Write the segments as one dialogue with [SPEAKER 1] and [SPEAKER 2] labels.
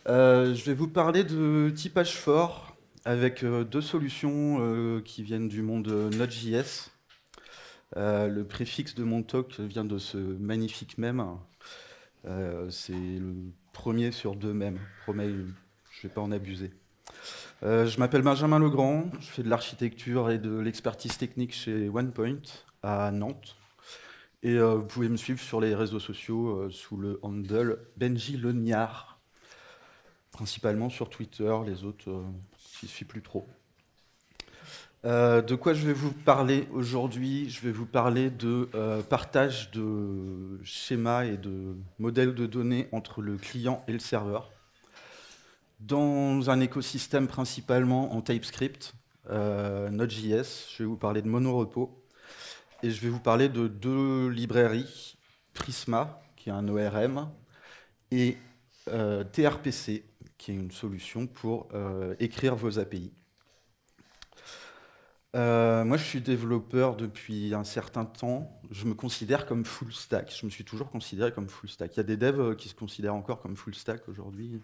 [SPEAKER 1] Je vais vous parler de typage fort avec deux solutions qui viennent du monde Node.js. Le préfixe de mon talk vient de ce magnifique mème. C'est le premier sur deux mèmes. Promets, je ne vais pas en abuser. Je m'appelle Benjamin Legrand, je fais de l'architecture et de l'expertise technique chez OnePoint à Nantes. Et vous pouvez me suivre sur les réseaux sociaux sous le handle Benji Leniard. Principalement sur Twitter, les autres, j'y suis plus trop. De quoi je vais vous parler aujourd'hui? Je vais vous parler de partage de schémas et de modèles de données entre le client et le serveur dans un écosystème principalement en TypeScript, Node.js. Je vais vous parler de monorepo et je vais vous parler de deux librairies, Prisma, qui est un ORM, et TRPC, qui est une solution pour écrire vos API. Moi, je suis développeur depuis un certain temps. Je me considère comme full stack. Je me suis toujours considéré comme full stack. Il y a des devs qui se considèrent encore comme full stack aujourd'hui.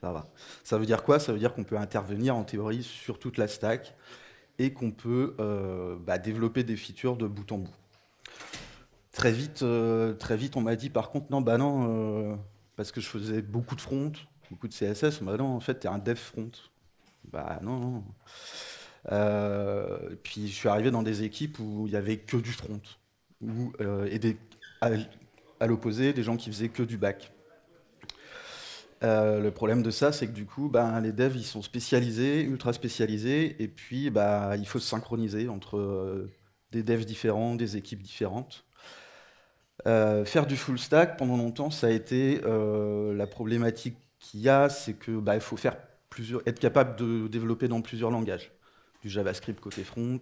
[SPEAKER 1] Ça va. Ça veut dire quoi? Ça veut dire qu'on peut intervenir en théorie sur toute la stack et qu'on peut développer des features de bout en bout. Très vite, on m'a dit par contre, non, bah non, parce que je faisais beaucoup de front, beaucoup de CSS, bah non, en fait, t'es un dev front. Bah non, non. Puis je suis arrivé dans des équipes où il n'y avait que du front, à l'opposé, des gens qui faisaient que du back. Le problème de ça, c'est que du coup, les devs, ils sont spécialisés, ultra spécialisés, et puis il faut se synchroniser entre des devs différents, des équipes différentes. Faire du full stack, pendant longtemps, ça a été la problématique qu'il y a, c'est que il faut être capable de développer dans plusieurs langages. Du JavaScript côté front,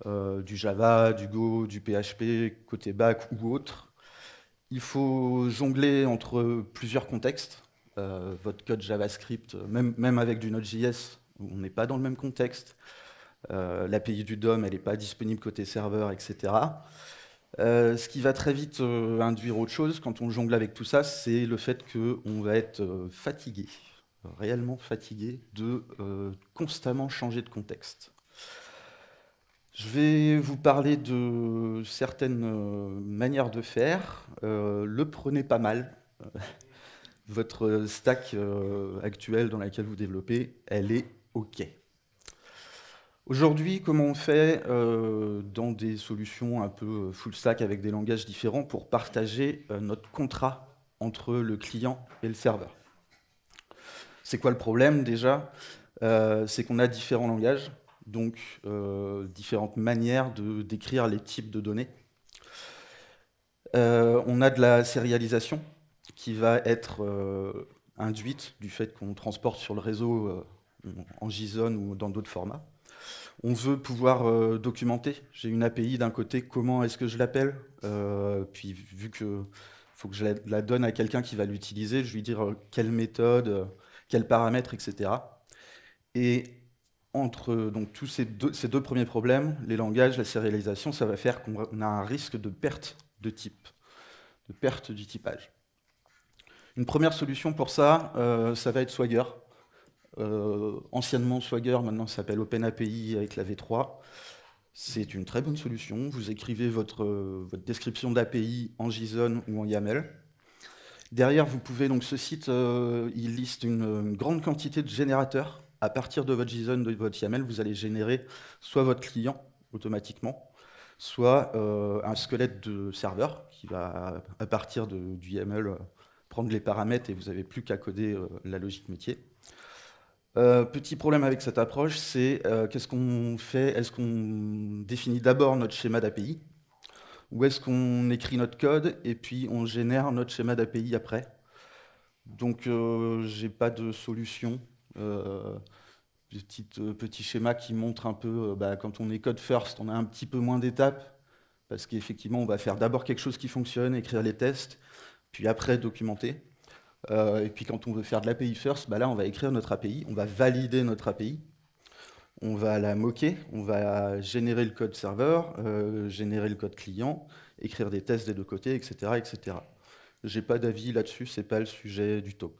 [SPEAKER 1] du Java, du Go, du PHP côté back ou autre. Il faut jongler entre plusieurs contextes. Votre code JavaScript, même avec du Node.js, on n'est pas dans le même contexte. L'API du DOM, elle n'est pas disponible côté serveur, etc. Ce qui va très vite induire autre chose quand on jongle avec tout ça, c'est le fait qu'on va être fatigué, réellement fatigué de constamment changer de contexte. Je vais vous parler de certaines manières de faire. Le prenez pas mal. Votre stack actuelle dans laquelle vous développez, elle est OK. Aujourd'hui, comment on fait dans des solutions un peu full stack avec des langages différents pour partager notre contrat entre le client et le serveur? C'est quoi le problème déjà? C'est qu'on a différents langages, donc différentes manières de décrire les types de données. On a de la sérialisation qui va être induite du fait qu'on transporte sur le réseau en JSON ou dans d'autres formats. On veut pouvoir documenter. J'ai une API d'un côté, comment est-ce que je l'appelle? Puis vu que faut que je la donne à quelqu'un qui va l'utiliser, je lui dire quelle méthode, quels paramètres, etc. Et entre donc, tous ces deux premiers problèmes, les langages, la sérialisation, ça va faire qu'on a un risque de perte de type, de perte du typage. Une première solution pour ça, ça va être Swagger. Anciennement Swagger, maintenant ça s'appelle OpenAPI avec la V3. C'est une très bonne solution. Vous écrivez votre description d'API en JSON ou en YAML. Derrière, vous pouvez, donc ce site, il liste une grande quantité de générateurs. À partir de votre JSON, de votre YAML, vous allez générer soit votre client automatiquement, soit un squelette de serveur qui va, à partir du YAML, prendre les paramètres et vous n'avez plus qu'à coder la logique métier. Petit problème avec cette approche, c'est qu'est-ce qu'on fait? Est-ce qu'on définit d'abord notre schéma d'API ou est-ce qu'on écrit notre code et puis on génère notre schéma d'API après? Donc j'ai pas de solution. Petit schéma qui montre un peu, quand on est code first, on a un petit peu moins d'étapes parce qu'effectivement on va faire d'abord quelque chose qui fonctionne, écrire les tests, puis après documenter. Et puis quand on veut faire de l'API first, là on va écrire notre API, on va valider notre API, on va la moquer, on va générer le code serveur, générer le code client, écrire des tests des deux côtés, etc., etc. J'ai pas d'avis là-dessus, c'est pas le sujet du talk.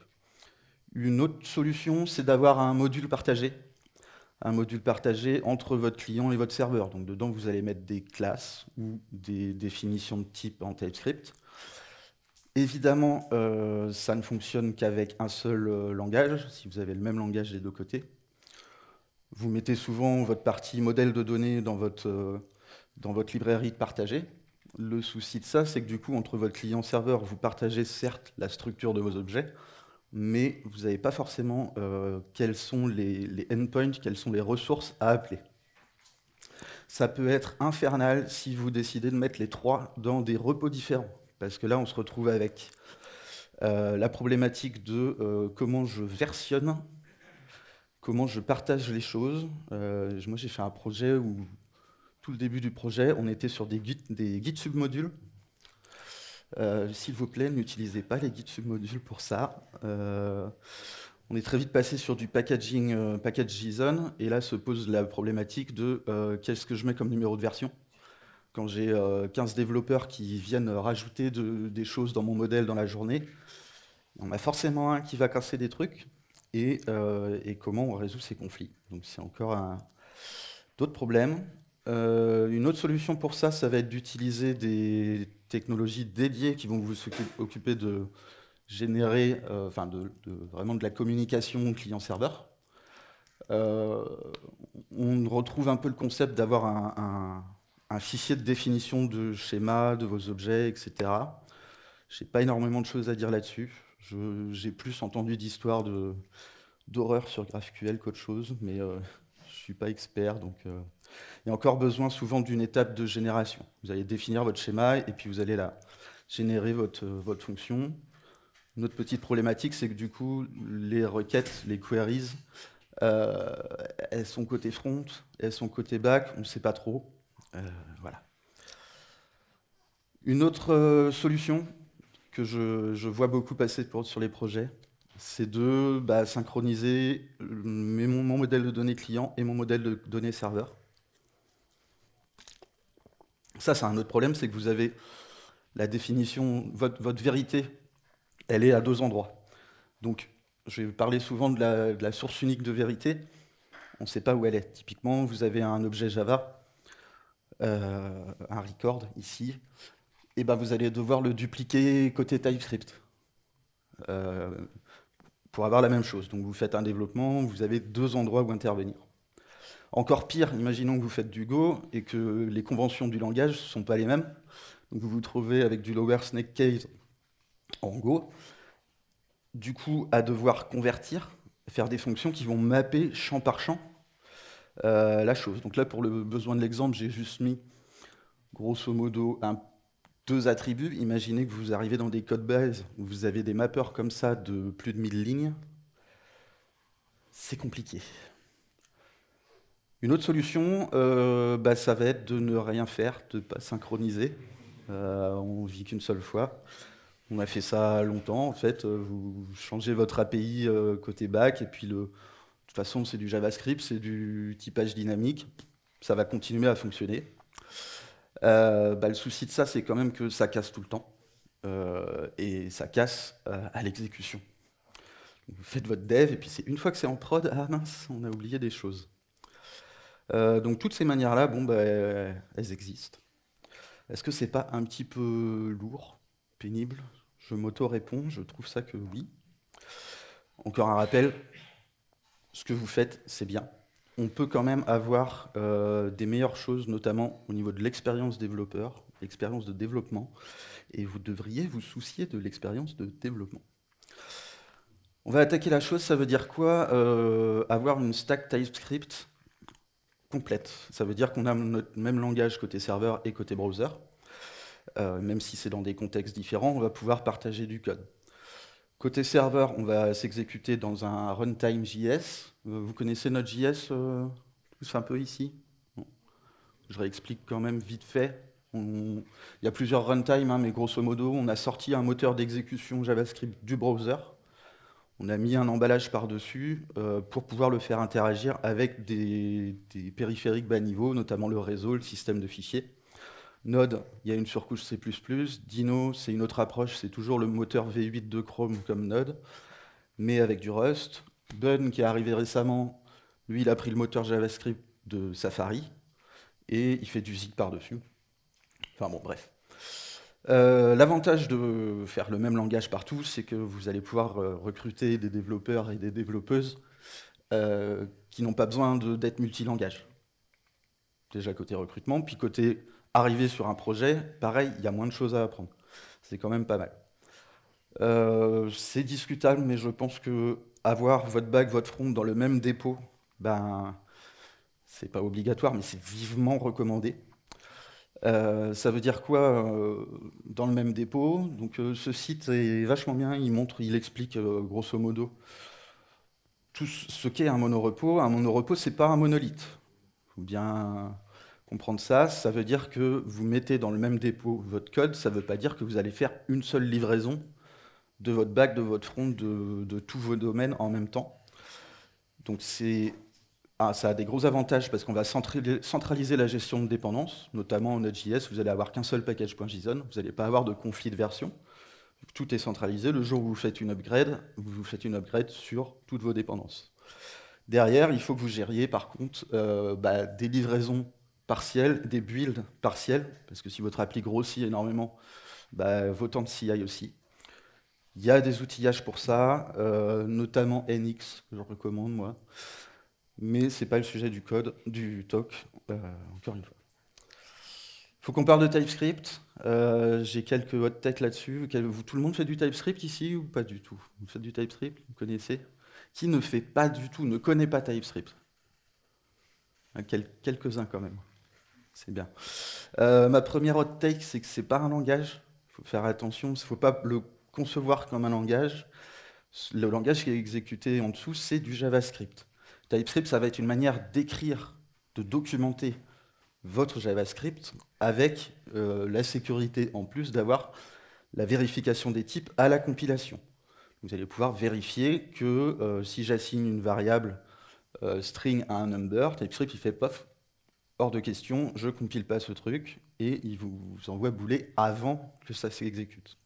[SPEAKER 1] Une autre solution, c'est d'avoir un module partagé. Un module partagé entre votre client et votre serveur. Donc dedans, vous allez mettre des classes ou des définitions de type en TypeScript. Évidemment, ça ne fonctionne qu'avec un seul langage, si vous avez le même langage des deux côtés. Vous mettez souvent votre partie modèle de données dans votre librairie de partager. Le souci de ça, c'est que du coup, entre votre client-serveur, vous partagez certes la structure de vos objets, mais vous n'avez pas forcément quels sont les endpoints, quelles sont les ressources à appeler. Ça peut être infernal si vous décidez de mettre les trois dans des repos différents, parce que là, on se retrouve avec la problématique de comment je versionne, comment je partage les choses. Moi, j'ai fait un projet où, tout le début du projet, on était sur des guides submodules. S'il vous plaît, n'utilisez pas les guides submodules pour ça. On est très vite passé sur du packaging, package JSON, et là se pose la problématique de qu'est-ce que je mets comme numéro de version. Quand j'ai 15 développeurs qui viennent rajouter des choses dans mon modèle dans la journée, il y en a forcément un qui va casser des trucs, et comment on résout ces conflits. Donc c'est encore d'autres problèmes. Une autre solution pour ça, ça va être d'utiliser des technologies dédiées qui vont vous occuper de générer, vraiment de la communication client-serveur. On retrouve un peu le concept d'avoir un fichier de définition de schéma, de vos objets, etc. Je n'ai pas énormément de choses à dire là-dessus. J'ai plus entendu d'histoires d'horreur sur GraphQL qu'autre chose, mais je ne suis pas expert, donc il y a encore besoin souvent d'une étape de génération. Vous allez définir votre schéma et puis vous allez générer votre fonction. Une autre petite problématique, c'est que du coup, les requêtes, les queries, elles sont côté front, elles sont côté back, on ne sait pas trop. Voilà. Une autre solution que je vois beaucoup passer sur les projets, c'est de synchroniser mon modèle de données client et mon modèle de données serveur. Ça, c'est un autre problème, c'est que vous avez la définition, votre vérité, elle est à deux endroits. Donc, je vais parler souvent de la source unique de vérité. On ne sait pas où elle est. Typiquement, vous avez un objet Java, un record ici, et vous allez devoir le dupliquer côté TypeScript pour avoir la même chose. Donc, vous faites un développement, vous avez deux endroits où intervenir. Encore pire, imaginons que vous faites du Go et que les conventions du langage ne sont pas les mêmes. Donc, vous vous trouvez avec du lower snake case en Go, du coup à devoir convertir, faire des fonctions qui vont mapper champ par champ la chose. Donc là, pour le besoin de l'exemple, j'ai juste mis grosso modo deux attributs. Imaginez que vous arrivez dans des codes bases où vous avez des mappeurs comme ça de plus de 1000 lignes. C'est compliqué. Une autre solution, ça va être de ne rien faire, de ne pas synchroniser. On vit qu'une seule fois. On a fait ça longtemps, en fait. Vous changez votre API côté back, et puis de toute façon, c'est du JavaScript, c'est du typage dynamique. Ça va continuer à fonctionner. Le souci de ça, c'est quand même que ça casse tout le temps. Et ça casse à l'exécution. Vous faites votre dev, et puis c'est une fois que c'est en prod, ah mince, on a oublié des choses. Donc toutes ces manières-là, elles existent. Est-ce que c'est pas un petit peu lourd, pénible? Je m'auto-réponds, je trouve ça que oui. Encore un rappel, ce que vous faites, c'est bien. On peut quand même avoir des meilleures choses, notamment au niveau de l'expérience développeur, l'expérience de développement, et vous devriez vous soucier de l'expérience de développement. On va attaquer la chose, ça veut dire quoi? Avoir une stack TypeScript complète. Ça veut dire qu'on a notre même langage côté serveur et côté browser. Même si c'est dans des contextes différents, on va pouvoir partager du code. Côté serveur, on va s'exécuter dans un runtime JS. Vous connaissez notre JS tous un peu ici? Bon. Je réexplique quand même vite fait. Il y a plusieurs runtimes, mais grosso modo, on a sorti un moteur d'exécution JavaScript du browser. On a mis un emballage par-dessus pour pouvoir le faire interagir avec des périphériques bas niveau, notamment le réseau, le système de fichiers. Node, il y a une surcouche C++. Dino, c'est une autre approche, c'est toujours le moteur V8 de Chrome comme Node, mais avec du Rust. Bun, qui est arrivé récemment, lui, il a pris le moteur JavaScript de Safari, et il fait du Zig par-dessus. Enfin bon, bref. L'avantage de faire le même langage partout, c'est que vous allez pouvoir recruter des développeurs et des développeuses qui n'ont pas besoin d'être multilangage. Déjà côté recrutement, puis côté arriver sur un projet, pareil, il y a moins de choses à apprendre. C'est quand même pas mal. C'est discutable, mais je pense que avoir votre back, votre front dans le même dépôt, ben, c'est pas obligatoire, mais c'est vivement recommandé. Ça veut dire quoi dans le même dépôt? Donc ce site est vachement bien, il explique grosso modo tout ce qu'est un monorepos. Un monorepos, c'est pas un monolithe. Il faut bien comprendre ça. Ça veut dire que vous mettez dans le même dépôt votre code, ça ne veut pas dire que vous allez faire une seule livraison de votre back, de votre front, de tous vos domaines en même temps. Donc ça a des gros avantages parce qu'on va centraliser la gestion de dépendance, notamment en Node.js, vous n'allez avoir qu'un seul package.json, vous n'allez pas avoir de conflit de version. Tout est centralisé. Le jour où vous faites une upgrade, vous faites une upgrade sur toutes vos dépendances. Derrière, il faut que vous gériez par contre des livraisons partielles, des builds partiels, parce que si votre appli grossit énormément, vos temps de CI aussi. Il y a des outillages pour ça, notamment NX, que je recommande moi. Mais ce n'est pas le sujet du code, du talk, encore une fois. Il faut qu'on parle de TypeScript. J'ai quelques hot tech là-dessus. Tout le monde fait du TypeScript ici ou pas du tout? Vous faites du TypeScript? Vous connaissez? Qui ne fait pas du tout, ne connaît pas TypeScript? Quelques-uns quand même. C'est bien. Ma première hot take, c'est que c'est pas un langage. Il faut faire attention. Il ne faut pas le concevoir comme un langage. Le langage qui est exécuté en dessous, c'est du JavaScript. TypeScript, ça va être une manière d'écrire, de documenter votre JavaScript avec la sécurité en plus d'avoir la vérification des types à la compilation. Vous allez pouvoir vérifier que si j'assigne une variable string à un number, TypeScript il fait pof, hors de question, je compile pas ce truc et il vous envoie bouler avant que ça s'exécute.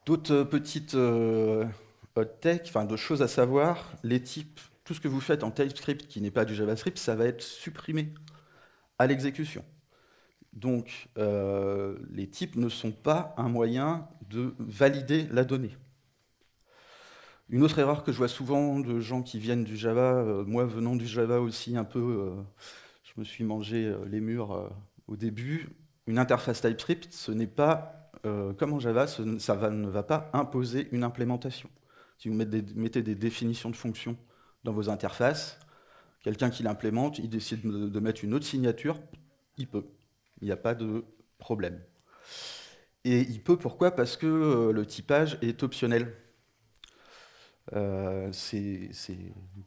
[SPEAKER 1] D'autres petites hot tech, enfin de choses à savoir, les types, tout ce que vous faites en TypeScript qui n'est pas du JavaScript, ça va être supprimé à l'exécution. Donc, les types ne sont pas un moyen de valider la donnée. Une autre erreur que je vois souvent de gens qui viennent du Java, moi venant du Java aussi un peu, je me suis mangé les murs au début, une interface TypeScript, ce n'est pas, comme en Java, ne va pas imposer une implémentation. Si vous mettez des définitions de fonctions dans vos interfaces, quelqu'un qui l'implémente, il décide de mettre une autre signature, il peut. Il n'y a pas de problème. Et il peut, pourquoi? Parce que le typage est optionnel. C'est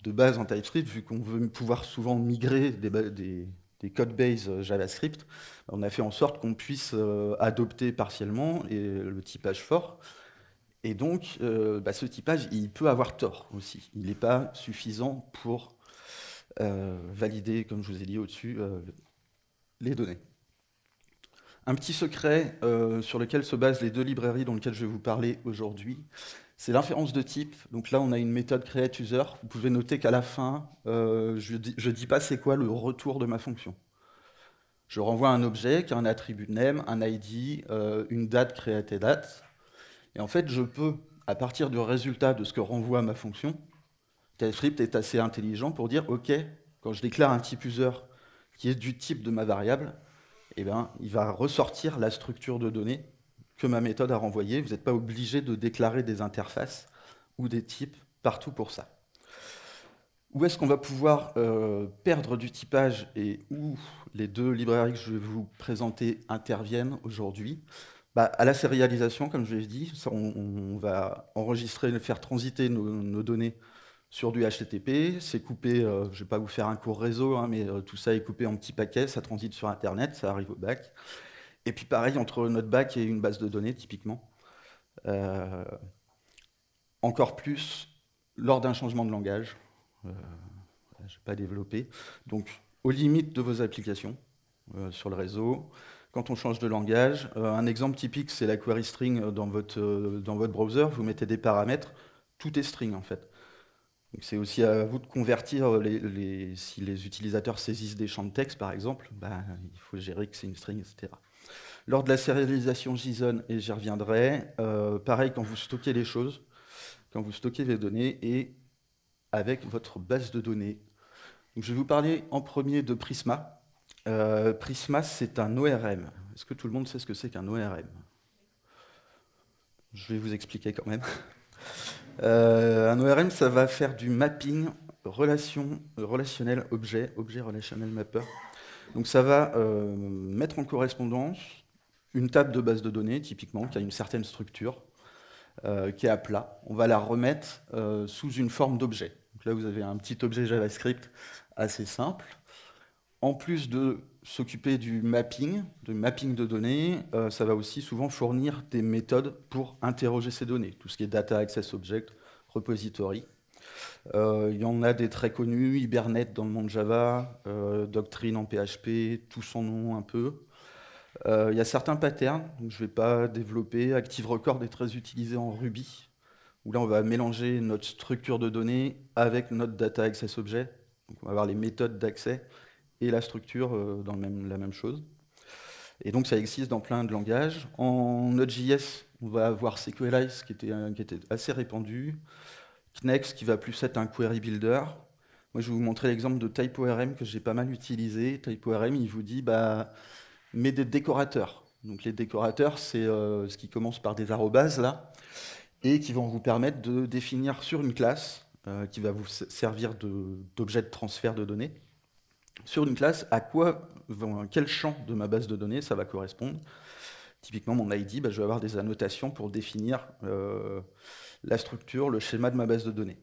[SPEAKER 1] de base en TypeScript, vu qu'on veut pouvoir souvent migrer des code base JavaScript, on a fait en sorte qu'on puisse adopter partiellement le typage fort. Et donc, ce typage, il peut avoir tort aussi. Il n'est pas suffisant pour valider, comme je vous ai dit au-dessus, les données. Un petit secret sur lequel se basent les deux librairies dont lesquelles je vais vous parler aujourd'hui, c'est l'inférence de type. Donc là, on a une méthode createUser. Vous pouvez noter qu'à la fin, je dis pas c'est quoi le retour de ma fonction. Je renvoie un objet qui a un attribut name, un ID, une date createDate. Et en fait, je peux, à partir du résultat de ce que renvoie ma fonction, TypeScript est assez intelligent pour dire, OK, quand je déclare un type user qui est du type de ma variable, eh ben, il va ressortir la structure de données que ma méthode a renvoyée. Vous n'êtes pas obligé de déclarer des interfaces ou des types partout pour ça. Où est-ce qu'on va pouvoir perdre du typage et où les deux librairies que je vais vous présenter interviennent aujourd'hui? À la sérialisation, comme je l'ai dit, on va enregistrer, faire transiter nos données sur du HTTP, c'est coupé, je ne vais pas vous faire un court réseau, hein, mais tout ça est coupé en petits paquets, ça transite sur Internet, ça arrive au back. Et puis pareil, entre notre back et une base de données, typiquement. Encore plus lors d'un changement de langage. Je ne vais pas développer. Donc, aux limites de vos applications, sur le réseau. Quand on change de langage, un exemple typique, c'est la query string dans votre browser. Vous mettez des paramètres, tout est string en fait. Donc c'est aussi à vous de convertir si les utilisateurs saisissent des champs de texte, par exemple, bah, il faut gérer que c'est une string, etc. Lors de la sérialisation JSON, et j'y reviendrai, pareil quand vous stockez les choses, quand vous stockez les données et avec votre base de données. Donc, je vais vous parler en premier de Prisma. Prisma, c'est un ORM. Est-ce que tout le monde sait ce que c'est qu'un ORM? Je vais vous expliquer quand même. Un ORM, ça va faire du mapping relationnel objet relationnel mapper. Donc ça va mettre en correspondance une table de base de données, typiquement, qui a une certaine structure, qui est à plat. On va la remettre sous une forme d'objet. Donc là, vous avez un petit objet JavaScript assez simple. En plus de s'occuper du mapping de données, ça va aussi souvent fournir des méthodes pour interroger ces données, tout ce qui est Data Access Object, Repository. Il y en a des très connus, Hibernate dans le monde Java, Doctrine en PHP, tout son nom un peu. Il y a certains patterns, donc je ne vais pas développer. Active Record est très utilisé en Ruby, où là on va mélanger notre structure de données avec notre Data Access Object. Donc on va avoir les méthodes d'accès et la structure dans la même chose. Et donc ça existe dans plein de langages. En Node.js, on va avoir SQLize qui était assez répandu. Knex qui va plus être un query builder. Moi je vais vous montrer l'exemple de TypeORM que j'ai pas mal utilisé. TypeORM, il vous dit mets des décorateurs. Donc les décorateurs, c'est ce qui commence par des arrobases là, et qui vont vous permettre de définir sur une classe qui va vous servir d'objet de transfert de données. Sur une classe, quel champ de ma base de données ça va correspondre. Typiquement, mon ID, je vais avoir des annotations pour définir la structure, le schéma de ma base de données.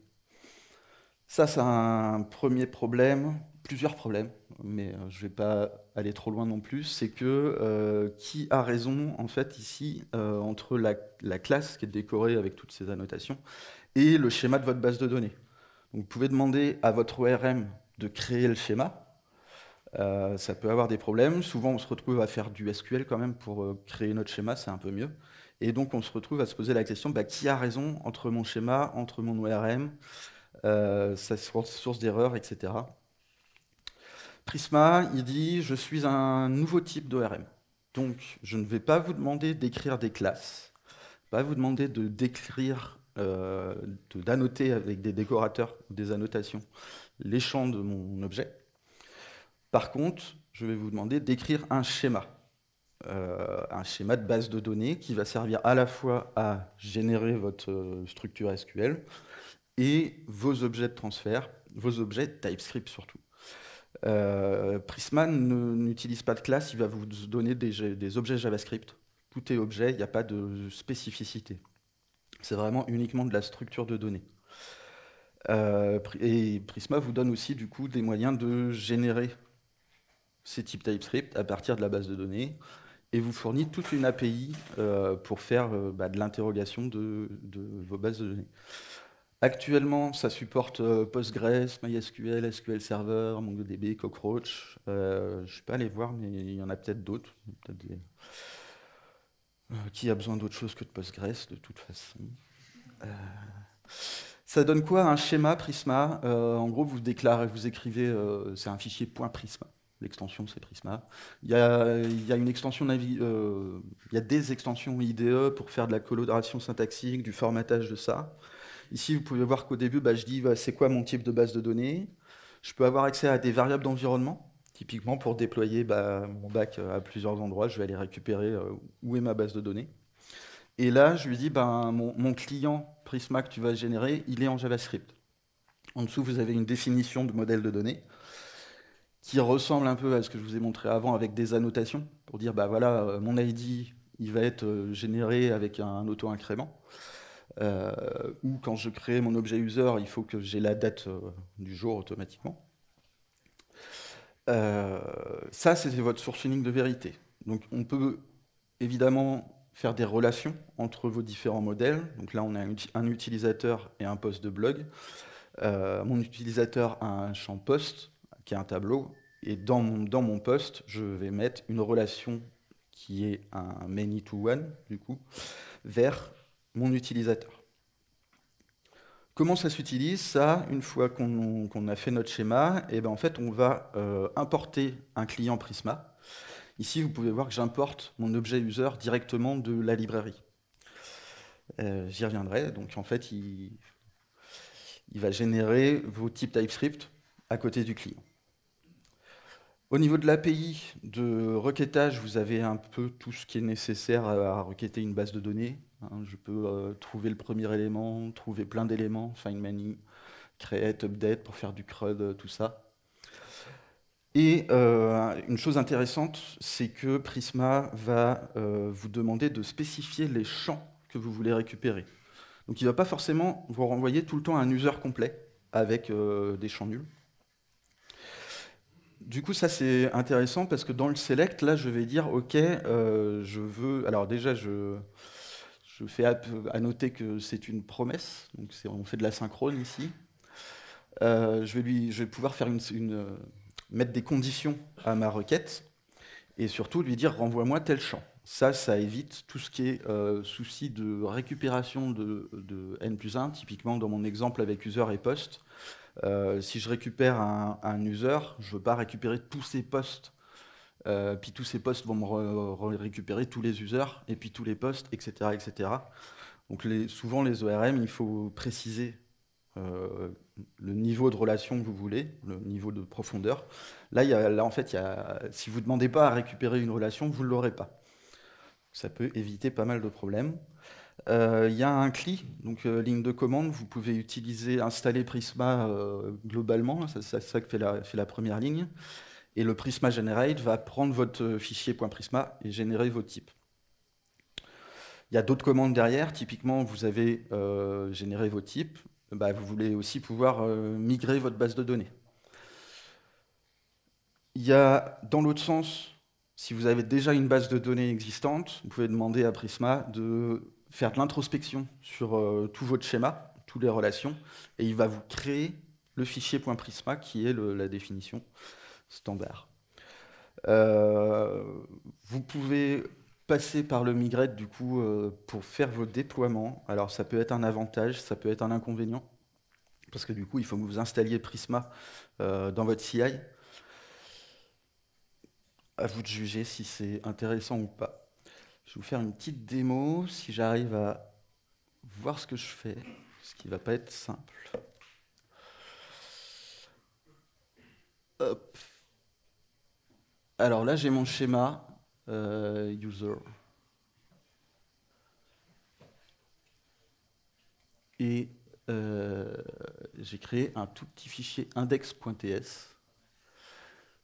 [SPEAKER 1] Ça, c'est un premier problème, plusieurs problèmes, mais je ne vais pas aller trop loin non plus. C'est que qui a raison, en fait, ici, entre la classe qui est décorée avec toutes ces annotations et le schéma de votre base de données. Donc, vous pouvez demander à votre ORM de créer le schéma. Ça peut avoir des problèmes. Souvent, on se retrouve à faire du SQL quand même pour créer notre schéma, c'est un peu mieux. Et donc, on se retrouve à se poser la question, qui a raison entre mon schéma, entre mon ORM, sa source d'erreur, etc. Prisma, il dit, je suis un nouveau type d'ORM. Donc, je ne vais pas vous demander d'écrire des classes, pas vous demander de d'écrire, d'annoter avec des décorateurs ou des annotations les champs de mon objet. Par contre, je vais vous demander d'écrire un schéma de base de données qui va servir à la fois à générer votre structure SQL et vos objets de transfert, vos objets de TypeScript surtout. Prisma n'utilise pas de classe, il va vous donner des objets JavaScript. Tout est objet, il n'y a pas de spécificité. C'est vraiment uniquement de la structure de données. Et Prisma vous donne aussi du coup des moyens de générer ces types TypeScript à partir de la base de données et vous fournit toute une API pour faire de l'interrogation de vos bases de données. Actuellement, ça supporte Postgres, MySQL, SQL Server, MongoDB, Cockroach. Je ne suis pas allé voir, mais il y en a peut-être d'autres. Qui a besoin d'autre chose que de Postgres, de toute façon. Ça donne quoi un schéma Prisma? En gros, vous écrivez, c'est un fichier .prisma. L'extension, c'est Prisma. Il y a une extension il y a des extensions IDE pour faire de la coloration syntaxique, du formatage de ça. Ici, vous pouvez voir qu'au début, je dis c'est quoi mon type de base de données. Je peux avoir accès à des variables d'environnement. Typiquement, pour déployer mon bac à plusieurs endroits, je vais aller récupérer où est ma base de données. Et là, je lui dis, mon client Prisma que tu vas générer, il est en JavaScript. En dessous, vous avez une définition de modèle de données qui ressemble un peu à ce que je vous ai montré avant avec des annotations pour dire, voilà, mon ID, il va être généré avec un auto-incrément. Ou quand je crée mon objet user, il faut que j'ai la date du jour automatiquement. Ça, c'est votre source unique de vérité. Donc, on peut évidemment faire des relations entre vos différents modèles. Donc là, on a un utilisateur et un post de blog. Mon utilisateur a un champ post, qui est un tableau, Et dans mon poste, je vais mettre une relation qui est un many-to-one, du coup, vers mon utilisateur. Comment ça s'utilise ça? Une fois qu'on a fait notre schéma, et ben en fait, on va importer un client Prisma. Ici, vous pouvez voir que j'importe mon objet user directement de la librairie. J'y reviendrai. Donc en fait, il va générer vos types TypeScript à côté du client. Au niveau de l'API de requêtage, vous avez un peu tout ce qui est nécessaire à requêter une base de données. Je peux trouver le premier élément, trouver plein d'éléments, find many, create, update pour faire du CRUD, tout ça. Et une chose intéressante, c'est que Prisma va vous demander de spécifier les champs que vous voulez récupérer. Donc il ne va pas forcément vous renvoyer tout le temps un user complet avec des champs nuls. Du coup, ça c'est intéressant parce que dans le select, là, je vais dire, OK, je veux... Alors déjà, je fais à noter que c'est une promesse, donc on fait de la synchrone ici. Je vais pouvoir faire mettre des conditions à ma requête et surtout lui dire renvoie-moi tel champ. Ça évite tout ce qui est souci de récupération de N+1, typiquement dans mon exemple avec user et post. Si je récupère un user, je ne veux pas récupérer tous ses posts, puis tous ces posts vont me récupérer tous les users, et puis tous les posts, etc. etc. Donc souvent les ORM, il faut préciser le niveau de relation que vous voulez, le niveau de profondeur. Là en fait, si vous ne demandez pas à récupérer une relation, vous ne l'aurez pas. Ça peut éviter pas mal de problèmes. Il y a un CLI, donc ligne de commande, vous pouvez utiliser, installer Prisma globalement, c'est ça que fait la première ligne, et le Prisma Generate va prendre votre fichier .prisma et générer vos types. Il y a d'autres commandes derrière, typiquement vous avez généré vos types, vous voulez aussi pouvoir migrer votre base de données. Il y a, dans l'autre sens, si vous avez déjà une base de données existante, vous pouvez demander à Prisma de faire de l'introspection sur tout votre schéma, toutes les relations, et il va vous créer le fichier .prisma qui est la définition standard. Vous pouvez passer par le migrate du coup pour faire vos déploiements. Alors ça peut être un avantage, ça peut être un inconvénient, parce que du coup il faut que vous installiez Prisma dans votre CI. À vous de juger si c'est intéressant ou pas. Je vais vous faire une petite démo, si j'arrive à voir ce que je fais, ce qui ne va pas être simple. Hop. Alors là, j'ai mon schéma user. Et j'ai créé un tout petit fichier index.ts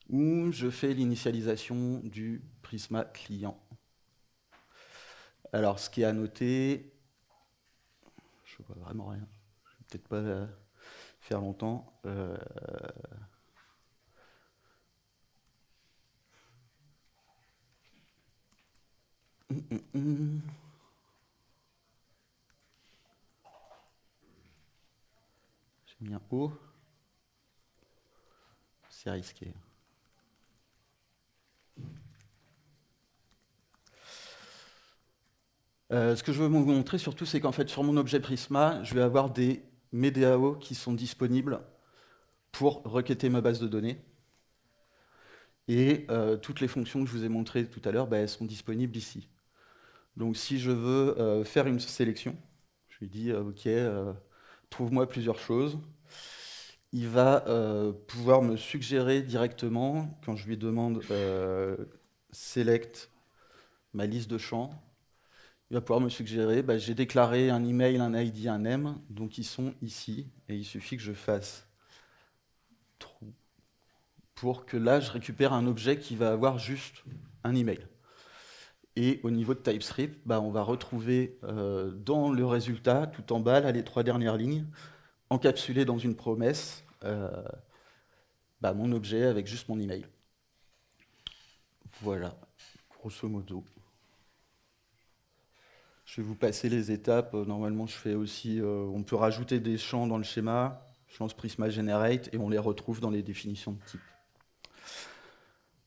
[SPEAKER 1] où je fais l'initialisation du Prisma client. Alors, ce qui est à noter, je ne vois vraiment rien, je ne vais peut-être pas faire longtemps. J'ai mis un O. C'est risqué. Ce que je veux vous montrer surtout, c'est qu'en fait, sur mon objet Prisma, je vais avoir des MediaO qui sont disponibles pour requêter ma base de données. Et toutes les fonctions que je vous ai montrées tout à l'heure, elles sont disponibles ici. Donc si je veux faire une sélection, je lui dis OK, trouve-moi plusieurs choses. Il va pouvoir me suggérer directement, quand je lui demande select ma liste de champs, il va pouvoir me suggérer, j'ai déclaré un email, un ID, un name, donc ils sont ici, et il suffit que je fasse true pour que là, je récupère un objet qui va avoir juste un email. Et au niveau de TypeScript, on va retrouver dans le résultat, tout en bas, là, les 3 dernières lignes, encapsulées dans une promesse, mon objet avec juste mon email. Voilà, grosso modo. Je vais vous passer les étapes. Normalement, je fais aussi... on peut rajouter des champs dans le schéma. Je lance Prisma Generate et on les retrouve dans les définitions de type.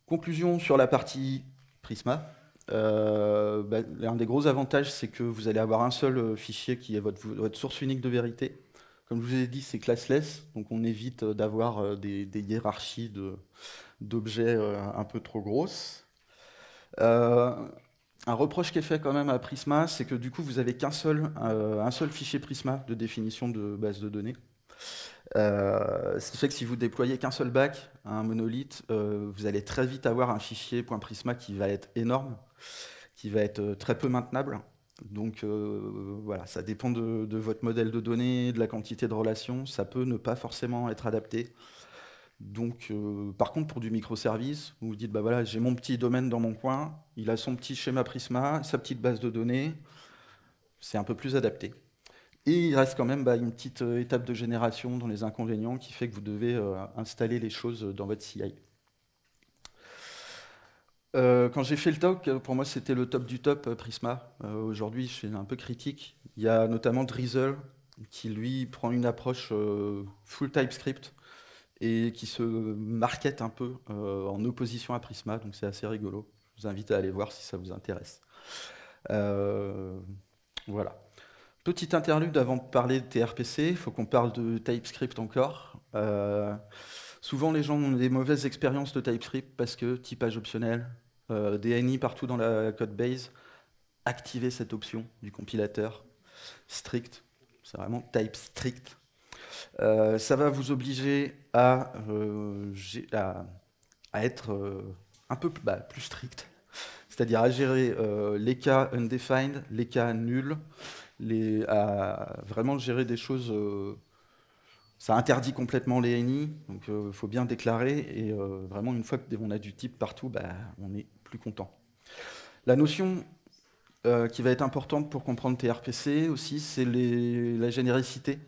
[SPEAKER 1] Conclusion sur la partie Prisma. L'un des gros avantages, c'est que vous allez avoir un seul fichier qui est votre source unique de vérité. Comme je vous ai dit, c'est classless, donc on évite d'avoir des hiérarchies d'objets un peu trop grosses. Un reproche qui est fait quand même à Prisma, c'est que du coup, vous avez un seul fichier Prisma de définition de base de données. Ce qui fait que si vous déployez qu'un seul back à un monolithe, vous allez très vite avoir un fichier .prisma qui va être énorme, qui va être très peu maintenable. Donc voilà, ça dépend de votre modèle de données, de la quantité de relations, ça peut ne pas forcément être adapté. Donc, par contre, pour du microservice, vous vous dites, bah voilà, j'ai mon petit domaine dans mon coin, il a son petit schéma Prisma, sa petite base de données, c'est un peu plus adapté. Et il reste quand même une petite étape de génération dans les inconvénients qui fait que vous devez installer les choses dans votre CI. Quand j'ai fait le talk, pour moi c'était le top du top Prisma. Aujourd'hui je suis un peu critique. Il y a notamment Drizzle qui lui prend une approche full TypeScript et qui se market un peu en opposition à Prisma, donc c'est assez rigolo. Je vous invite à aller voir si ça vous intéresse. Voilà. Petite interlude avant de parler de TRPC, il faut qu'on parle de TypeScript encore. Souvent les gens ont des mauvaises expériences de TypeScript parce que typage optionnel, DNI partout dans la code base, activez cette option du compilateur strict, c'est vraiment type strict. Ça va vous obliger à être un peu plus strict, c'est-à-dire à gérer les cas undefined, les cas nuls, à vraiment gérer des choses. Ça interdit complètement les NI, donc il faut bien déclarer, et vraiment une fois qu'on a du type partout, on est plus content. La notion qui va être importante pour comprendre TRPC aussi, c'est la généricité.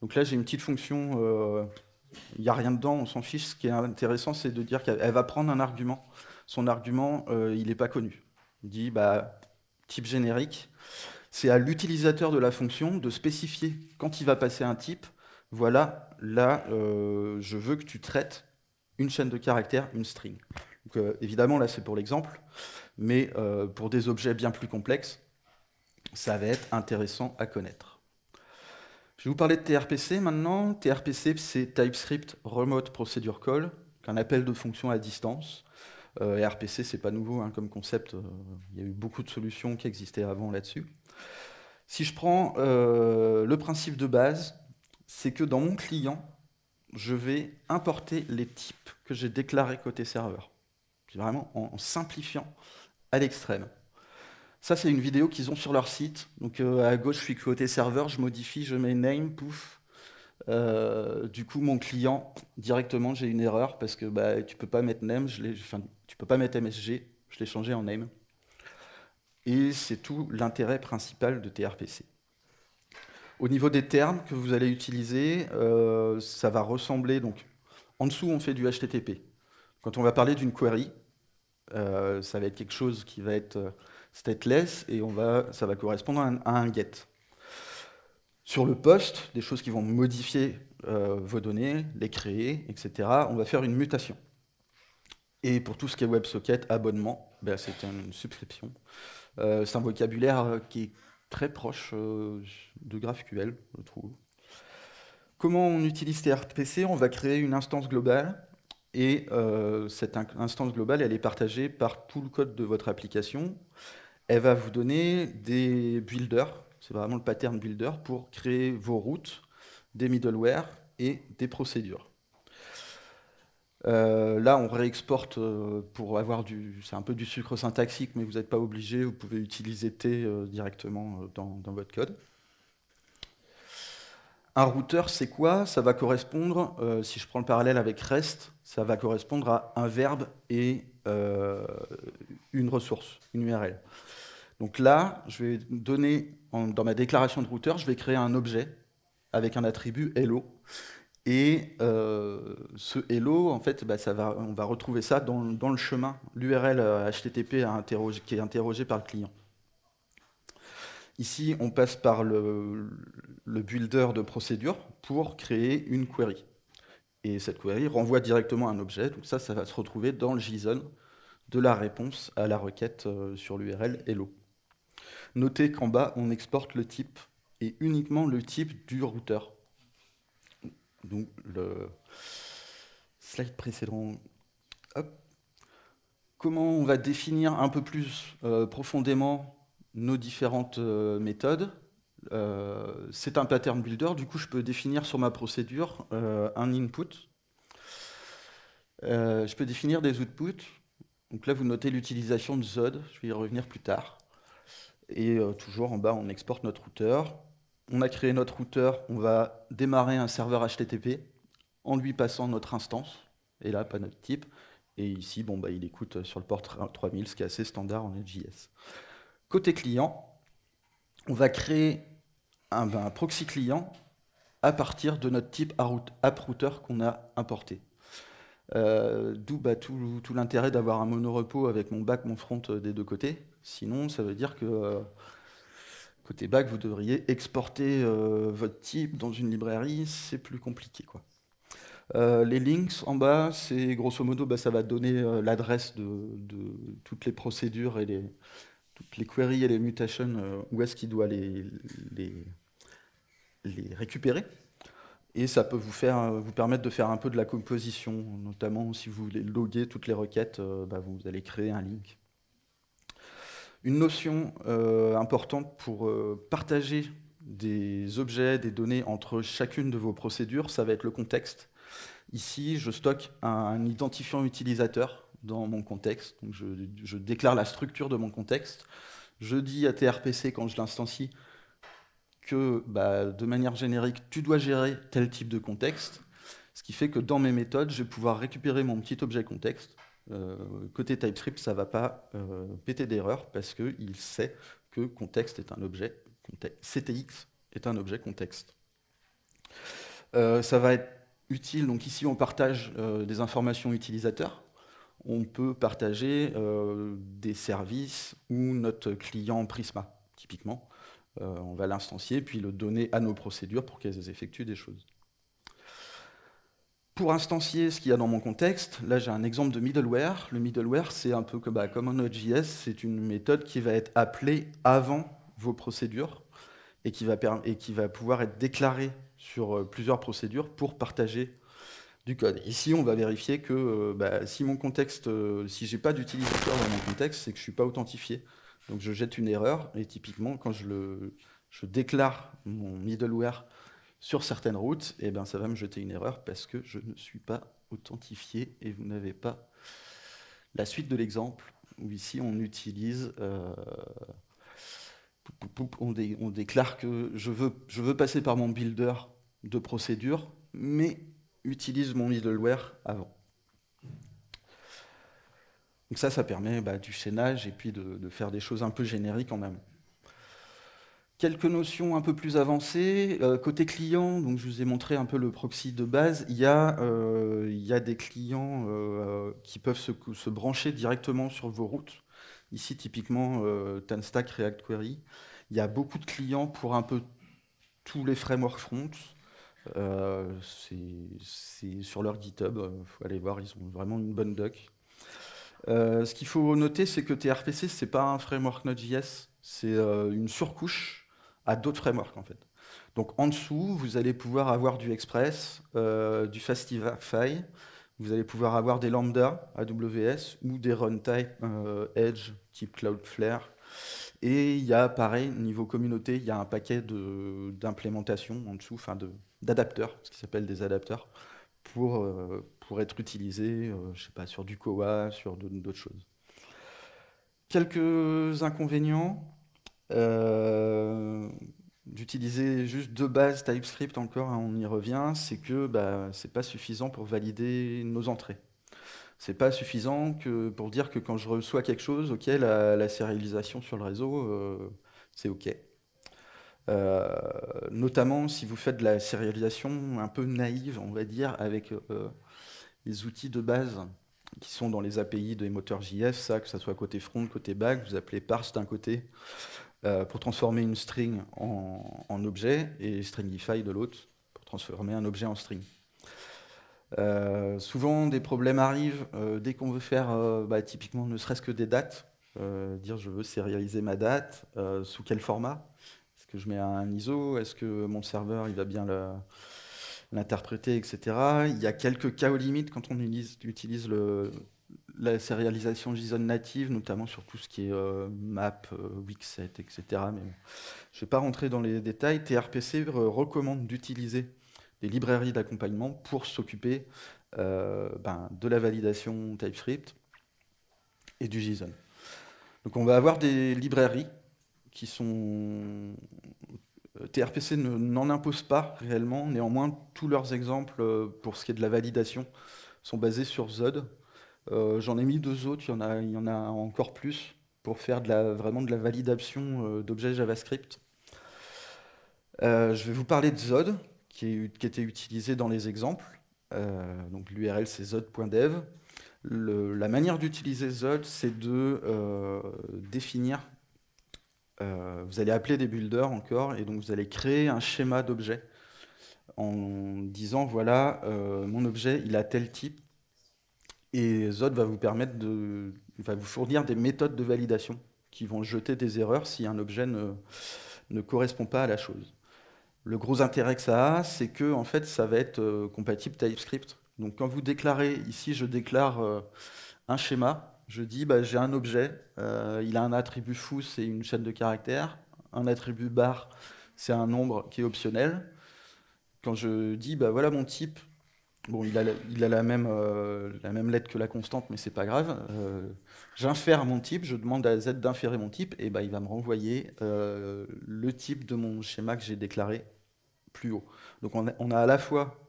[SPEAKER 1] Donc là j'ai une petite fonction, il n'y a rien dedans, on s'en fiche. Ce qui est intéressant, c'est de dire qu'elle va prendre un argument. Son argument, il n'est pas connu. Il dit type générique. C'est à l'utilisateur de la fonction de spécifier quand il va passer un type. Voilà, là, je veux que tu traites une chaîne de caractères, une string. Donc, évidemment, là, c'est pour l'exemple, mais pour des objets bien plus complexes, ça va être intéressant à connaître. Je vais vous parler de TRPC maintenant. TRPC, c'est TypeScript Remote Procedure Call, un appel de fonction à distance. RPC, c'est pas nouveau hein, comme concept. Il y a eu beaucoup de solutions qui existaient avant là-dessus. Si je prends le principe de base, c'est que dans mon client, je vais importer les types que j'ai déclarés côté serveur. C'est vraiment en simplifiant à l'extrême. Ça, c'est une vidéo qu'ils ont sur leur site. Donc à gauche, je suis côté serveur, je modifie, je mets name, pouf. Du coup, mon client, directement, j'ai une erreur parce que tu peux pas mettre name, tu peux pas mettre MSG, je l'ai changé en name. Et c'est tout l'intérêt principal de TRPC. Au niveau des termes que vous allez utiliser, ça va ressembler, donc en dessous on fait du HTTP. Quand on va parler d'une query, ça va être quelque chose qui va être stateless et ça va correspondre à un get. Sur le post, des choses qui vont modifier vos données, les créer, etc., on va faire une mutation. Et pour tout ce qui est WebSocket, abonnement, c'est une subscription. C'est un vocabulaire qui est très proche de GraphQL, je trouve. Comment on utilise TRPC? On va créer une instance globale, et cette instance globale, elle est partagée par tout le code de votre application. Elle va vous donner des builders, c'est vraiment le pattern builder, pour créer vos routes, des middleware et des procédures. Là, on réexporte pour avoir c'est un peu du sucre syntaxique, mais vous n'êtes pas obligé, vous pouvez utiliser T directement dans votre code. Un routeur, c'est quoi? Ça va correspondre, si je prends le parallèle avec REST, ça va correspondre à un verbe et une ressource, une URL. Donc là, je vais donner, dans ma déclaration de routeur, je vais créer un objet avec un attribut hello. Et ce hello, en fait, on va retrouver ça dans le chemin, l'URL HTTP qui est interrogé par le client. Ici, on passe par le builder de procédure pour créer une query. Et cette query renvoie directement un objet, donc ça va se retrouver dans le JSON de la réponse à la requête sur l'URL hello. Notez qu'en bas, on exporte le type, et uniquement le type du routeur. Donc le slide précédent. Hop. Comment on va définir un peu plus profondément nos différentes méthodes? C'est un pattern builder, du coup je peux définir sur ma procédure un input. Je peux définir des outputs. Donc là vous notez l'utilisation de Zod, je vais y revenir plus tard. Et toujours en bas on exporte notre routeur. On a créé notre routeur, on va démarrer un serveur HTTP en lui passant notre instance, et là pas notre type. Et ici, bon, bah, il écoute sur le port 3000, ce qui est assez standard en Node.js. Côté client, on va créer un proxy client à partir de notre type AppRouter qu'on a importé. D'où tout l'intérêt d'avoir un monorepo avec mon back, mon front des deux côtés. Sinon, ça veut dire que côté back, vous devriez exporter votre type dans une librairie, c'est plus compliqué, quoi. Les links en bas, c'est grosso modo, ça va donner l'adresse de toutes les procédures et toutes les queries et les mutations, où est-ce qu'il doit les récupérer. Et ça peut vous permettre de faire un peu de la composition, notamment si vous voulez loguer toutes les requêtes, vous allez créer un link. Une notion importante pour partager des objets, des données entre chacune de vos procédures, ça va être le contexte. Ici, je stocke un identifiant utilisateur dans mon contexte. Donc je déclare la structure de mon contexte. Je dis à TRPC, quand je l'instancie, que de manière générique, tu dois gérer tel type de contexte. Ce qui fait que dans mes méthodes, je vais pouvoir récupérer mon petit objet contexte. Côté TypeScript, ça ne va pas péter d'erreur parce qu'il sait que contexte est un objet CTX est un objet contexte. Ça va être utile, donc ici on partage des informations utilisateurs. On peut partager des services ou notre client Prisma, typiquement. On va l'instancier puis le donner à nos procédures pour qu'elles effectuent des choses. Pour instancier ce qu'il y a dans mon contexte, là j'ai un exemple de middleware. Le middleware, c'est un peu comme en Node.js, c'est une méthode qui va être appelée avant vos procédures et qui va pouvoir être déclarée sur plusieurs procédures pour partager du code. Ici, on va vérifier que si mon contexte, si j'ai pas d'utilisateur dans mon contexte, c'est que je suis pas authentifié. Donc je jette une erreur, et typiquement, quand je déclare mon middleware sur certaines routes, ça va me jeter une erreur parce que je ne suis pas authentifié et vous n'avez pas la suite de l'exemple où ici on utilise, on déclare que je veux passer par mon builder de procédure, mais utilise mon middleware avant. Donc ça permet du chaînage et puis de faire des choses un peu génériques en même. Quelques notions un peu plus avancées. Côté client, donc je vous ai montré un peu le proxy de base. Il y a des clients qui peuvent se brancher directement sur vos routes. Ici, typiquement, TanStack, React Query. Il y a beaucoup de clients pour un peu tous les frameworks front. C'est sur leur GitHub, il faut aller voir, ils ont vraiment une bonne doc. Ce qu'il faut noter, c'est que TRPC, c'est pas un framework Node.js, c'est une surcouche à d'autres frameworks en fait. Donc en dessous, vous allez pouvoir avoir du Express, du Fastify, vous allez pouvoir avoir des lambda AWS ou des runtime Edge type Cloudflare. Et il y a pareil, niveau communauté, il y a un paquet d'implémentations en dessous, enfin d'adapteurs, ce qui s'appelle des adapteurs, pour être utilisés, je sais pas, sur du Koa, sur d'autres choses. Quelques inconvénients. D'utiliser juste de base TypeScript encore, hein, on y revient, c'est que c'est pas suffisant pour valider nos entrées. C'est pas suffisant pour dire que quand je reçois quelque chose, ok, la sérialisation sur le réseau, c'est ok. Notamment si vous faites de la sérialisation un peu naïve, on va dire, avec les outils de base qui sont dans les API des moteurs JS, ça, que ce soit côté front, côté back, vous appelez parse d'un côté pour transformer une string en objet et stringify de l'autre pour transformer un objet en string. Souvent, des problèmes arrivent dès qu'on veut faire, typiquement, ne serait-ce que des dates. Dire je veux sérialiser ma date, sous quel format? Est-ce que je mets un ISO? Est-ce que mon serveur il va bien l'interpréter, etc. Il y a quelques cas aux limites quand on utilise la sérialisation JSON native, notamment sur tout ce qui est map, Wixset, etc. Mais bon, je ne vais pas rentrer dans les détails. TRPC recommande d'utiliser des librairies d'accompagnement pour s'occuper de la validation TypeScript et du JSON. Donc on va avoir des librairies qui sont... TRPC n'en impose pas réellement, néanmoins tous leurs exemples pour ce qui est de la validation sont basés sur Zod. J'en ai mis 2 autres, il y en a encore plus pour faire vraiment de la validation d'objets JavaScript. Je vais vous parler de Zod, qui était utilisé dans les exemples. Donc l'URL c'est zod.dev. La manière d'utiliser Zod, c'est de définir. Vous allez appeler des builders encore, et donc vous allez créer un schéma d'objet en disant voilà, mon objet il a tel type, et Zod va vous permettre va vous fournir des méthodes de validation qui vont jeter des erreurs si un objet ne correspond pas à la chose. Le gros intérêt que ça a, c'est que en fait, ça va être compatible TypeScript. Donc quand vous déclarez, ici je déclare un schéma, je dis j'ai un objet, il a un attribut foo, c'est une chaîne de caractères, un attribut bar, c'est un nombre qui est optionnel. Quand je dis voilà mon type, bon il a la même lettre que la constante, mais c'est pas grave, j'infère mon type, je demande à Z d'inférer mon type, et il va me renvoyer le type de mon schéma que j'ai déclaré plus haut. Donc on a à la fois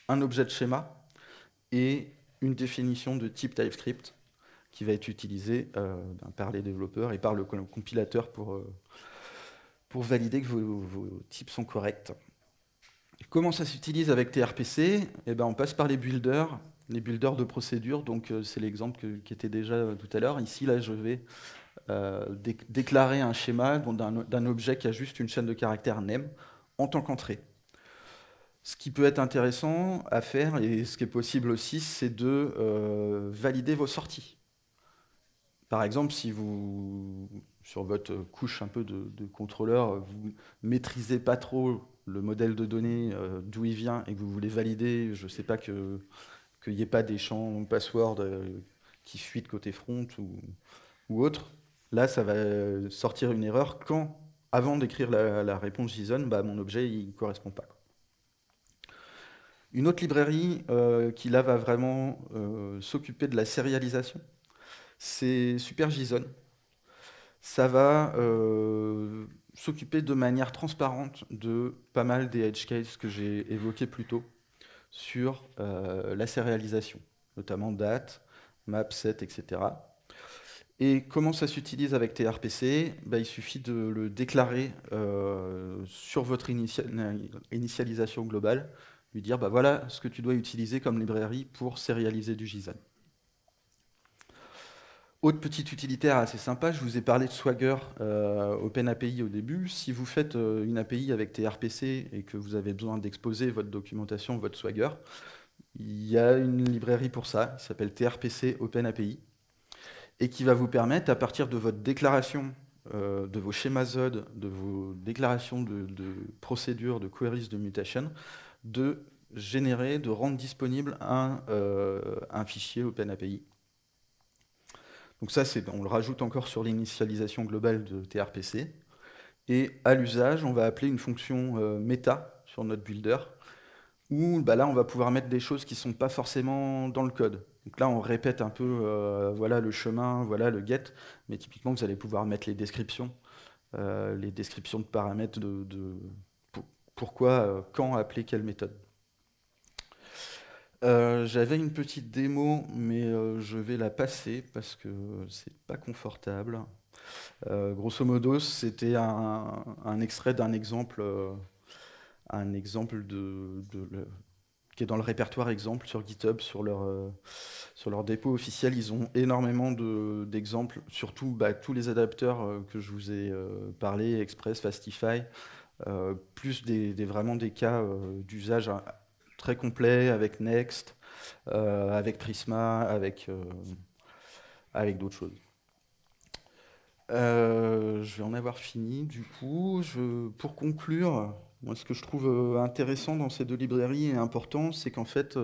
[SPEAKER 1] un objet de schéma et une définition de type TypeScript qui va être utilisée par les développeurs et par le compilateur pour valider que vos types sont corrects. Comment ça s'utilise avec TRPC? On passe par les builders de procédure. Donc c'est l'exemple qui était déjà tout à l'heure. Ici, là, je vais déclarer un schéma d'un objet qui a juste une chaîne de caractères name en tant qu'entrée. Ce qui peut être intéressant à faire, et ce qui est possible aussi, c'est de valider vos sorties. Par exemple, si vous, sur votre couche un peu de contrôleur, vous maîtrisez pas trop le modèle de données, d'où il vient, et que vous voulez valider, je ne sais pas, qu'il n'y ait pas des champs password qui fuitent côté front ou autre, là, ça va sortir une erreur quand, avant d'écrire la réponse JSON, mon objet ne correspond pas. Une autre librairie qui là va vraiment s'occuper de la sérialisation, c'est SuperJSON. Ça va s'occuper de manière transparente de pas mal des edge cases que j'ai évoqués plus tôt sur la sérialisation, notamment date, map, set, etc. Et comment ça s'utilise avec TRPC? Il suffit de le déclarer sur votre initialisation globale, lui dire voilà ce que tu dois utiliser comme librairie pour sérialiser du JSON. Autre petite utilitaire assez sympa, je vous ai parlé de Swagger OpenAPI au début. Si vous faites une API avec TRPC et que vous avez besoin d'exposer votre documentation, votre Swagger, il y a une librairie pour ça, qui s'appelle TRPC OpenAPI, et qui va vous permettre, à partir de votre déclaration de vos schémas Zod, de vos déclarations de procédures, de queries de mutation, de générer, de rendre disponible un fichier OpenAPI. Donc ça, on le rajoute encore sur l'initialisation globale de TRPC. Et à l'usage, on va appeler une fonction meta sur notre builder, où là, on va pouvoir mettre des choses qui ne sont pas forcément dans le code. Donc là, on répète un peu, voilà le chemin, voilà le get, mais typiquement, vous allez pouvoir mettre les descriptions de paramètres pourquoi, quand appeler quelle méthode. J'avais une petite démo, mais je vais la passer parce que c'est pas confortable. Grosso modo, c'était un extrait d'un exemple, qui est dans le répertoire exemple sur GitHub, sur leur dépôt officiel. Ils ont énormément d'exemples, surtout tous les adapteurs que je vous ai parlé, Express, Fastify, plus vraiment des cas d'usage très complet avec Next, avec Prisma, avec d'autres choses. Je vais en avoir fini, du coup. Pour conclure, moi, ce que je trouve intéressant dans ces deux librairies et important, c'est qu'en fait,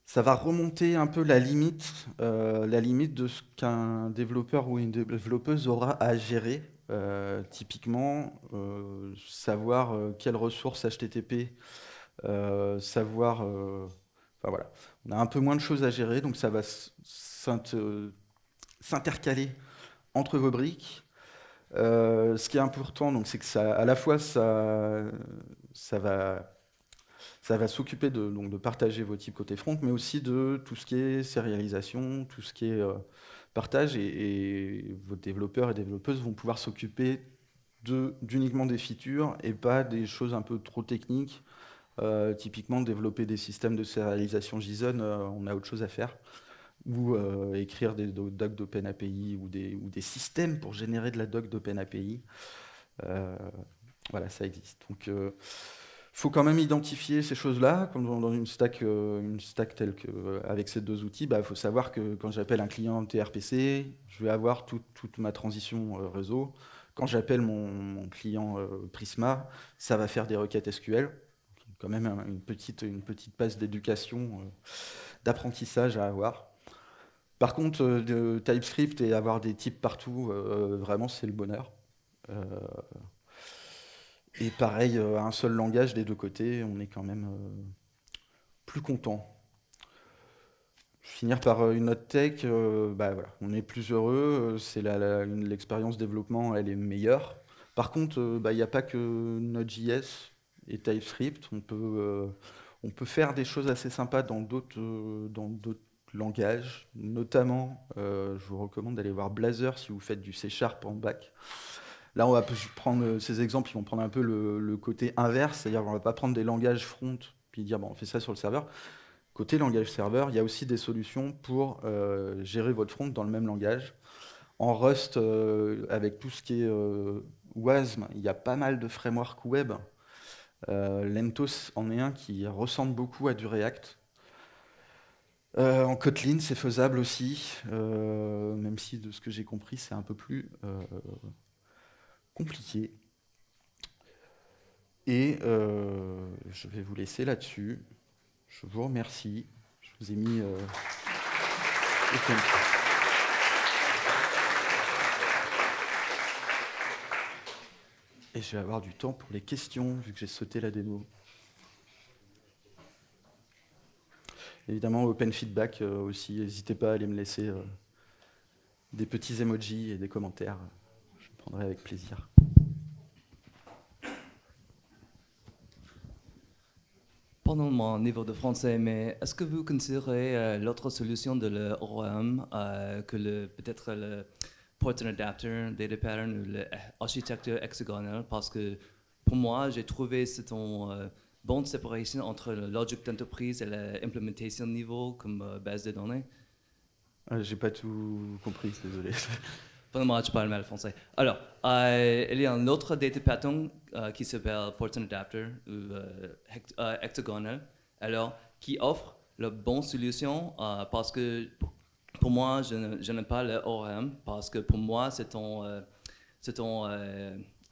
[SPEAKER 1] ça va remonter un peu la limite de ce qu'un développeur ou une développeuse aura à gérer. Typiquement, savoir quelles ressources HTTP, enfin voilà, on a un peu moins de choses à gérer, donc ça va s'intercaler entre vos briques. Ce qui est important, donc, c'est que ça, à la fois, ça va ça va s'occuper donc, de partager vos types côté front, mais aussi de tout ce qui est sérialisation, tout ce qui est partage, et vos développeurs et développeuses vont pouvoir s'occuper d'uniquement des features et pas des choses un peu trop techniques. Typiquement, développer des systèmes de sérialisation JSON, on a autre chose à faire. Ou écrire des docs d'OpenAPI ou des systèmes pour générer de la doc d'OpenAPI. Voilà, ça existe. Donc, faut quand même identifier ces choses-là, comme dans une stack telle que, avec ces deux outils, il faut savoir que quand j'appelle un client TRPC, je vais avoir toute ma transition réseau. Quand j'appelle mon client Prisma, ça va faire des requêtes SQL. Quand même une petite passe d'éducation, d'apprentissage à avoir. Par contre, de TypeScript et avoir des types partout, vraiment, c'est le bonheur. Et pareil, un seul langage des deux côtés, on est quand même plus content. Finir par une note tech, voilà, on est plus heureux, l'expérience développement, elle est meilleure. Par contre, il n'y a pas que Node.js et TypeScript, on peut faire des choses assez sympas dans d'autres langages, notamment, je vous recommande d'aller voir Blazor si vous faites du C# en back. Là, on va prendre ces exemples, ils vont prendre un peu le côté inverse, c'est-à-dire qu'on ne va pas prendre des langages front, puis dire, bon, on fait ça sur le serveur. Côté langage serveur, il y a aussi des solutions pour gérer votre front dans le même langage. En Rust, avec tout ce qui est WASM, il y a pas mal de frameworks web. Lentos en est un qui ressemble beaucoup à du React. En Kotlin, c'est faisable aussi, même si de ce que j'ai compris, c'est un peu plus compliqué. Et je vais vous laisser là-dessus. Je vous remercie. Je vous ai mis et je vais avoir du temps pour les questions, vu que j'ai sauté la démo. Évidemment, open feedback aussi. N'hésitez pas à aller me laisser des petits emojis et des commentaires. Je le prendrai avec plaisir.
[SPEAKER 2] Pardon mon niveau de français, mais est-ce que vous considérez l'autre solution de l'ORM que peut-être le port and adapter, data pattern ou l'architecture hexagonale? Parce que pour moi, j'ai trouvé cette bonne séparation entre la logique d'entreprise et l'implémentation niveau comme base de données.
[SPEAKER 1] J'ai pas tout compris, désolé.
[SPEAKER 2] Pardon-moi, je parle mal français. Alors, il y a un autre data pattern qui s'appelle Port and Adapter ou hexagonal, alors qui offre la bonne solution parce que pour moi, je n'aime pas le ORM parce que pour moi, c'est ton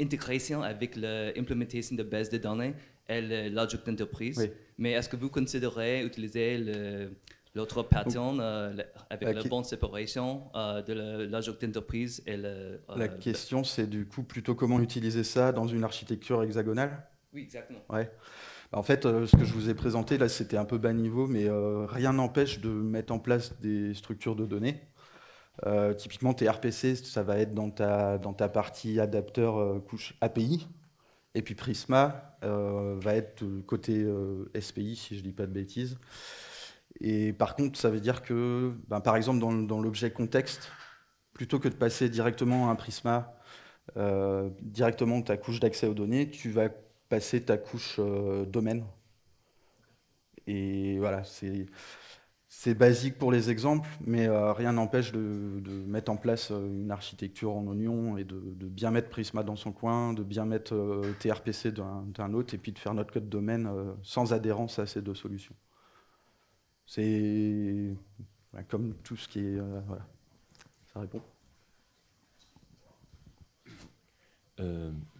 [SPEAKER 2] intégration avec l'implémentation de base de données et la logique d'entreprise. Oui. Mais est-ce que vous considérez utiliser l'autre pattern avec la bonne séparation de la logique d'entreprise et
[SPEAKER 1] la question, c'est du coup plutôt comment utiliser ça dans une architecture hexagonale?
[SPEAKER 2] Oui, exactement.
[SPEAKER 1] Ouais. En fait, ce que je vous ai présenté, là, c'était un peu bas niveau, mais rien n'empêche de mettre en place des structures de données. Typiquement, tes RPC, ça va être dans ta partie adapteur couche API. Et puis Prisma va être côté SPI, si je ne dis pas de bêtises. Et par contre, ça veut dire que, par exemple, dans l'objet contexte, plutôt que de passer directement à un Prisma, directement ta couche d'accès aux données, tu vas passer ta couche domaine. Et voilà, c'est basique pour les exemples, mais rien n'empêche de mettre en place une architecture en oignon et de bien mettre Prisma dans son coin, de bien mettre TRPC d'un autre, et puis de faire notre code domaine sans adhérence à ces deux solutions. C'est comme tout ce qui est... voilà, ça répond.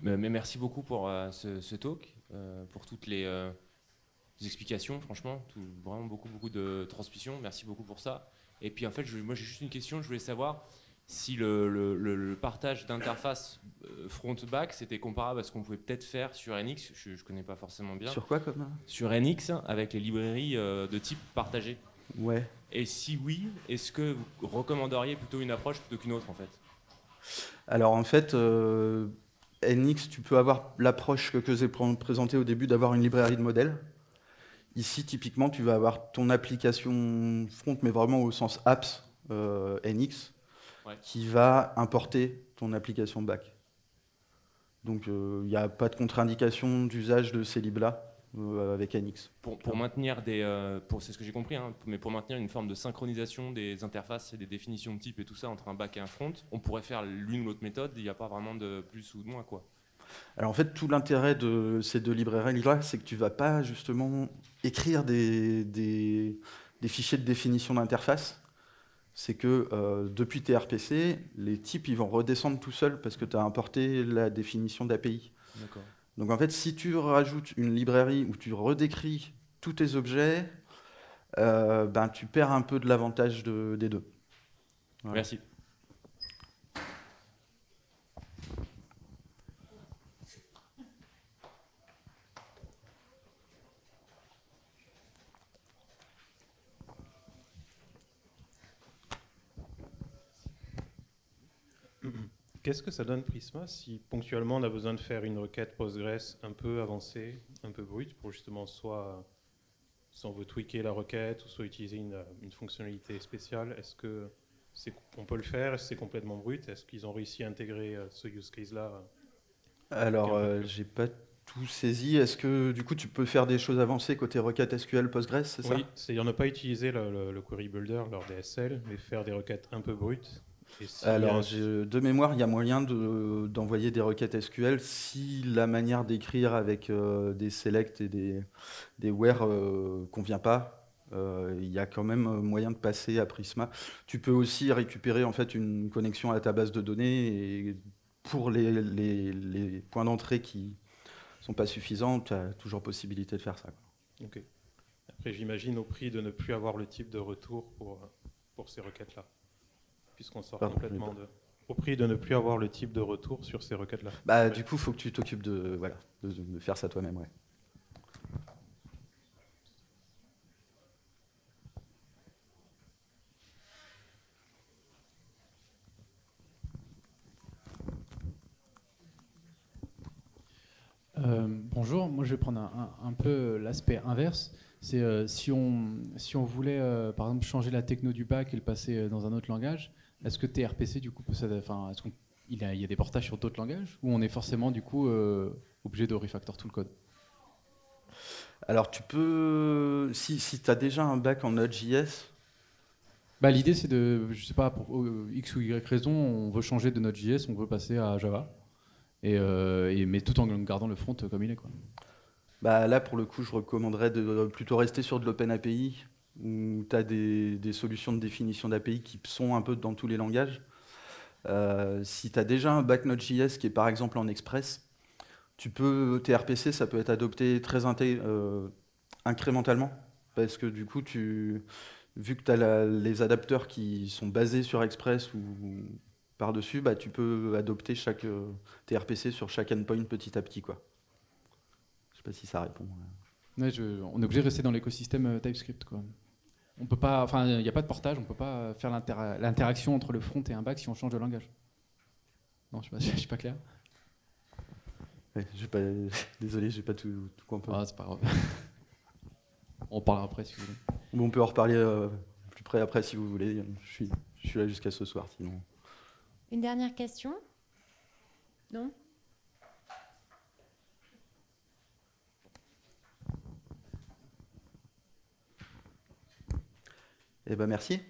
[SPEAKER 3] Mais merci beaucoup pour ce talk, pour toutes les explications, franchement, vraiment beaucoup de transmission. Merci beaucoup pour ça. Et puis en fait, moi j'ai juste une question, je voulais savoir si le partage d'interface front-back, c'était comparable à ce qu'on pouvait peut-être faire sur NX, je ne connais pas forcément bien.
[SPEAKER 1] Sur quoi comme?
[SPEAKER 3] Sur NX, avec les librairies de type partagé.
[SPEAKER 1] Ouais.
[SPEAKER 3] Et si oui, est-ce que vous recommanderiez plutôt une approche plutôt qu'une autre en fait?
[SPEAKER 1] Alors en fait, NX, tu peux avoir l'approche que j'ai présentée au début d'avoir une librairie de modèles. Ici, typiquement, tu vas avoir ton application front, mais vraiment au sens apps NX,
[SPEAKER 3] Ouais.
[SPEAKER 1] qui va importer ton application back. Donc il n'y a pas de contre-indication d'usage de ces libs-là avec NX.
[SPEAKER 3] Pour maintenir c'est ce que j'ai compris, hein, mais pour maintenir une forme de synchronisation des interfaces et des définitions de type et tout ça entre un back et un front, on pourrait faire l'une ou l'autre méthode, il n'y a pas vraiment de plus ou de moins, quoi.
[SPEAKER 1] Alors en fait, tout l'intérêt de ces deux librairies-là, c'est que tu ne vas pas justement écrire des fichiers de définition d'interface. C'est que depuis tes RPC, les types ils vont redescendre tout seuls parce que tu as importé la définition d'API.
[SPEAKER 3] D'accord.
[SPEAKER 1] Donc en fait, si tu rajoutes une librairie où tu redécris tous tes objets, ben, tu perds un peu de l'avantage des deux. Voilà.
[SPEAKER 3] Merci.
[SPEAKER 4] Qu'est-ce que ça donne Prisma si ponctuellement on a besoin de faire une requête Postgres un peu avancée, un peu brute, pour justement soit on veut tweaker la requête ou soit utiliser une fonctionnalité spéciale? Est-ce qu'on peut le faire? Est-ce que c'est complètement brut? Est-ce qu'ils ont réussi à intégrer ce use case-là?
[SPEAKER 1] Alors, j'ai pas tout saisi. Est-ce que du coup tu peux faire des choses avancées côté requête SQL Postgres, c'est ça?
[SPEAKER 4] Oui, c'est-à-dire ne pas utiliser le query builder, leur DSL, mais faire des requêtes un peu brutes.
[SPEAKER 1] Alors, de mémoire, il y a moyen d'envoyer des requêtes SQL si la manière d'écrire avec des select et des where convient pas. Il y a quand même moyen de passer à Prisma. Tu peux aussi récupérer en fait une connexion à ta base de données et pour les points d'entrée qui sont pas suffisants, tu as toujours possibilité de faire ça, quoi.
[SPEAKER 4] Ok. Après, j'imagine au prix de ne plus avoir le type de retour pour ces requêtes-là. Puisqu'on sort complètement de... Au prix de ne plus avoir le type de retour sur ces requêtes-là.
[SPEAKER 1] Bah, du coup, il faut que tu t'occupes de faire ça toi-même. Ouais.
[SPEAKER 5] Bonjour, moi je vais prendre un peu l'aspect inverse. C'est si on voulait par exemple changer la techno du back et le passer dans un autre langage, est-ce que TRPC du coup est-ce qu'il y a des portages sur d'autres langages ou on est forcément du coup obligé de refactor tout le code?
[SPEAKER 1] Alors tu peux, si tu as déjà un back en Node.js.
[SPEAKER 5] Bah, l'idée c'est de, je sais pas, pour X ou Y raison, on veut changer de Node.js, on veut passer à Java. Mais tout en gardant le front comme il est, quoi.
[SPEAKER 1] Bah, là, pour le coup, je recommanderais de plutôt rester sur de l'OpenAPI, où tu as des solutions de définition d'API qui sont un peu dans tous les langages. Si tu as déjà un back Node.js qui est par exemple en Express, TRPC, ça peut être adopté très incrémentalement, parce que du coup, vu que tu as les adapteurs qui sont basés sur Express ou par-dessus, bah, tu peux adopter chaque TRPC sur chaque endpoint petit à petit, quoi. Je sais pas si ça répond.
[SPEAKER 5] Ouais, on est obligé de rester dans l'écosystème TypeScript, quoi. On peut pas, enfin, il n'y a pas de portage, on peut pas faire l'interaction entre le front et un back si on change de langage. Non, je suis pas clair.
[SPEAKER 1] Ouais, désolé, j'ai pas tout compris.
[SPEAKER 5] Ah, c'est pas grave. On parlera après si vous voulez.
[SPEAKER 1] Bon, on peut en reparler plus près après si vous voulez. Je suis là jusqu'à ce soir, sinon.
[SPEAKER 6] Une dernière question? Non?
[SPEAKER 1] Eh ben merci.